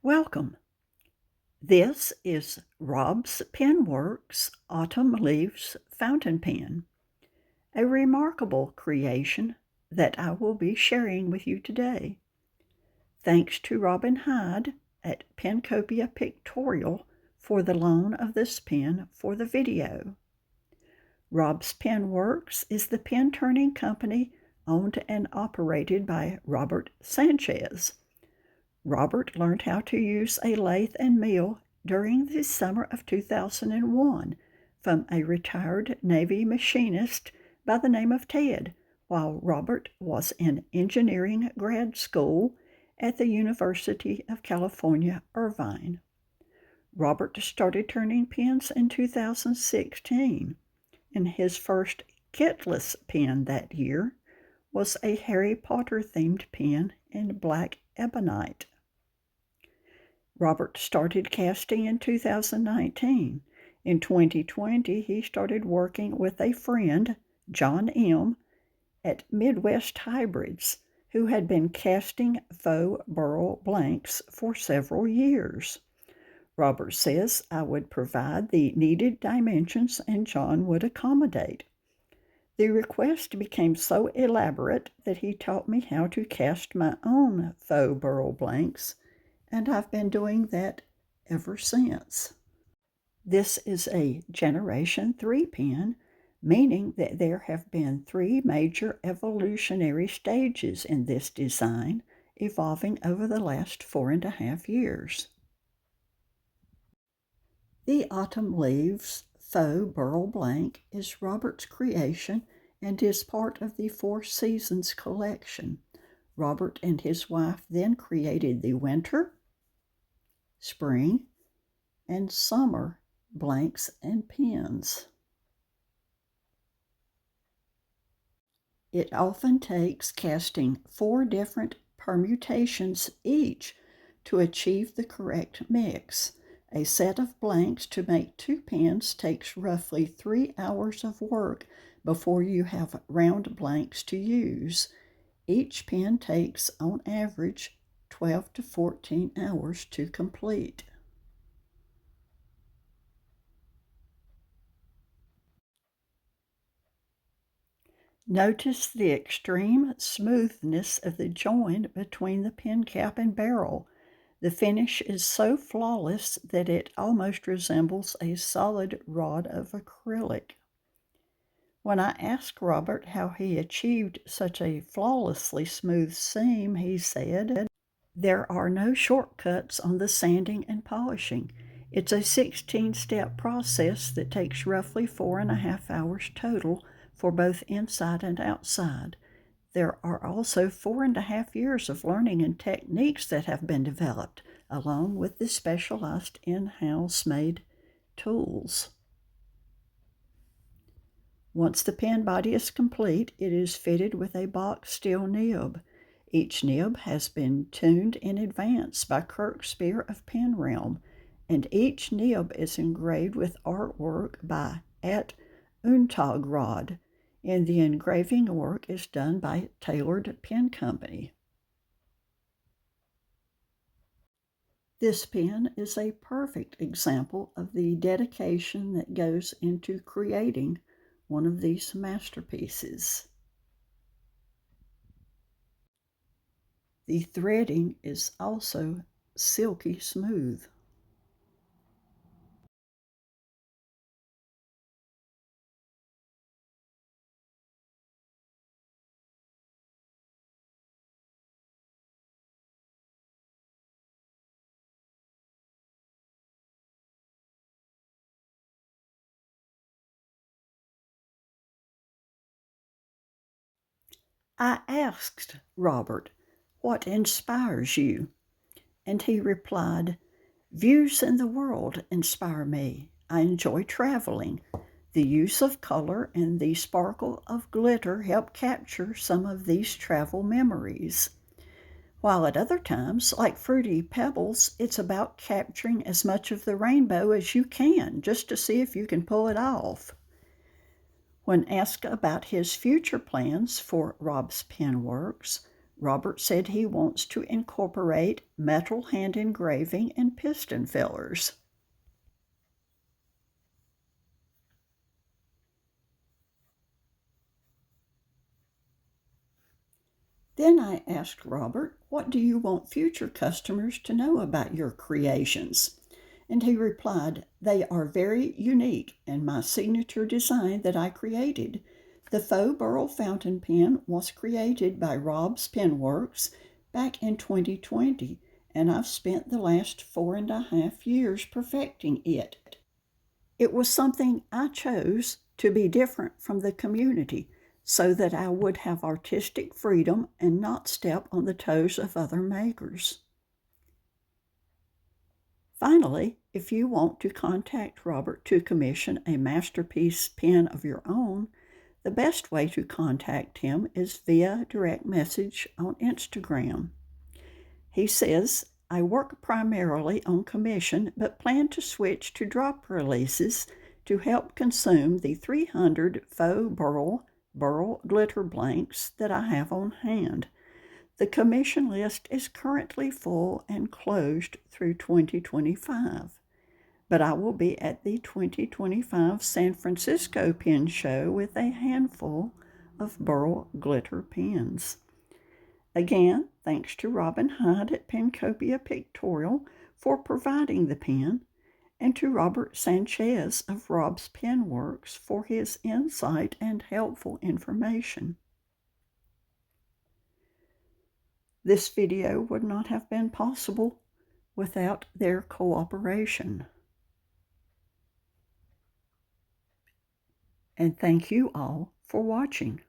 Welcome. This is RobsPenWorks Autumn Leaves Fountain Pen, a remarkable creation that I will be sharing with you today. Thanks to Robin Hyde at Pencopia Pictorial for the loan of this pen for the video. RobsPenWorks is the pen turning company owned and operated by Robert Sanchez. Robert learned how to use a lathe and mill during the summer of 2001 from a retired Navy machinist by the name of Ted, while Robert was in engineering grad school at the University of California, Irvine. Robert started turning pens in 2016, and his first kitless pen that year was a Harry Potter-themed pen in black ebonite. Robert started casting in 2019. In 2020, he started working with a friend, John M., at Midwest Hybrids, who had been casting faux burl blanks for several years. Robert says I would provide the needed dimensions and John would accommodate. The request became so elaborate that he taught me how to cast my own faux burl blanks, and I've been doing that ever since. This is a Generation 3 pen, meaning that there have been 3 major evolutionary stages in this design, evolving over the last 4.5 years. The Autumn Leaves Faux Burl Blank is Robert's creation and is part of the Four Seasons collection. Robert and his wife then created the winter, spring, and summer blanks and pens. It often takes casting 4 different permutations each to achieve the correct mix. A set of blanks to make 2 pens takes roughly 3 hours of work before you have round blanks to use. Each pen takes, on average, 12 to 14 hours to complete. Notice the extreme smoothness of the join between the pen cap and barrel. The finish is so flawless that it almost resembles a solid rod of acrylic. When I asked Robert how he achieved such a flawlessly smooth seam, he said, "There are no shortcuts on the sanding and polishing. It's a 16-step process that takes roughly 4.5 hours total for both inside and outside. There are also 4.5 years of learning and techniques that have been developed, along with the specialized in-house made tools." Once the pen body is complete, it is fitted with a box steel nib. Each nib has been tuned in advance by Kirk Speer of Pen Realm, and each nib is engraved with artwork by @Untagrod, and the engraving work is done by Tailored Pen Company. This pen is a perfect example of the dedication that goes into creating one of these masterpieces. The threading is also silky smooth. I asked Robert, "What inspires you?" And he replied, "Views in the world inspire me. I enjoy traveling. The use of color and the sparkle of glitter help capture some of these travel memories. While at other times, like Fruity Pebbles, it's about capturing as much of the rainbow as you can, just to see if you can pull it off." When asked about his future plans for RobsPenWorks, Robert said he wants to incorporate metal hand engraving and piston fillers. Then I asked Robert, "What do you want future customers to know about your creations?" And he replied, "They are very unique and my signature design that I created. The faux burl fountain pen was created by RobsPenWorks back in 2020, and I've spent the last 4.5 years perfecting it. It was something I chose to be different from the community so that I would have artistic freedom and not step on the toes of other makers." Finally, if you want to contact Robert to commission a masterpiece pen of your own, the best way to contact him is via direct message on Instagram. He says, "I work primarily on commission, but plan to switch to drop releases to help consume the 300 faux burl glitter blanks that I have on hand. The commission list is currently full and closed through 2025, but I will be at the 2025 San Francisco Pen Show with a handful of burl glitter pens." Again, thanks to Robin Hyde at Pencopia Pictorial for providing the pen, and to Robert Sanchez of RobsPenWorks for his insight and helpful information. This video would not have been possible without their cooperation. And thank you all for watching.